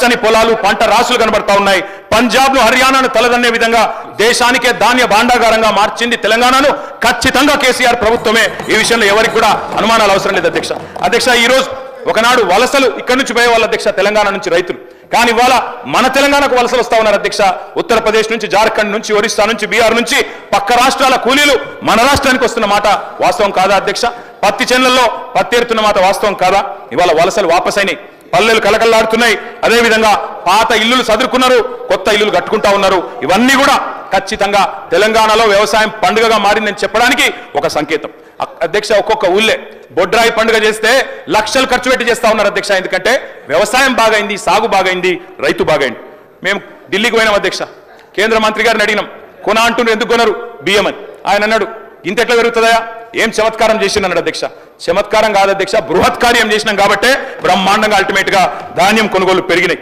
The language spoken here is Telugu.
పచ్చని పొలాలు పంట రాసులు కనబడతా ఉన్నాయి. పంజాబ్ను హర్యానాను తలదన్నే విధంగా దేశానికే ధాన్య భాండాగారంగా మార్చింది తెలంగాణను ఖచ్చితంగా కేసీఆర్ ప్రభుత్వమే. ఈ విషయంలో ఎవరికి కూడా అనుమానాలు అవసరం లేదు అధ్యక్ష. ఈ రోజు ఒకనాడు వలసలు ఇక్కడి నుంచి పోయే వాళ్ళ అధ్యక్ష తెలంగాణ నుంచి రైతులు, కానీ ఇవాళ మన తెలంగాణకు వలసలు వస్తా ఉన్నారు అధ్యక్ష. ఉత్తరప్రదేశ్ నుంచి, జార్ఖండ్ నుంచి, ఒరిస్సా నుంచి, బీహార్ నుంచి పక్క రాష్ట్రాల కూలీలు మన రాష్ట్రానికి వస్తున్న మాట వాస్తవం కాదా అధ్యక్ష? పత్తి చేనులలో పత్తి ఏరుతున్న మాట వాస్తవం కాదా? ఇవాళ వలసలు వాపసైనాయి, పల్లెలు కలకల్లాడుతున్నాయి. అదేవిధంగా పాత ఇల్లులు సదురుకున్నారు, కొత్త ఇల్లులు కట్టుకుంటా ఉన్నారు. ఇవన్నీ కూడా ఖచ్చితంగా తెలంగాణలో వ్యవసాయం పండుగగా మారిందని చెప్పడానికి ఒక సంకేతం అధ్యక్ష. ఒక్కొక్క ఊళ్ళే బొడ్రాయి పండుగ చేస్తే లక్షలు ఖర్చు పెట్టి చేస్తా ఉన్నారు అధ్యక్ష. ఎందుకంటే వ్యవసాయం బాగైంది, సాగు బాగైంది, రైతు బాగైంది. మేము ఢిల్లీకి పోయినాం అధ్యక్ష, కేంద్ర మంత్రి గారిని అడిగినాం, కొన అంటున్నారు, ఎందుకు కొనరు బియ్యం అని. ఆయన అన్నాడు, ఇంత ఎట్లా పెరుగుతుందా, ఏం చమత్కారం చేసిందన్నాడు అధ్యక్ష. చమత్కారం కాదు అధ్యక్ష, బృహత్కార్యం చేసినాం కాబట్టే బ్రహ్మాండంగా అల్టిమేట్ గా ధాన్యం కొనుగోలు పెరిగినాయి.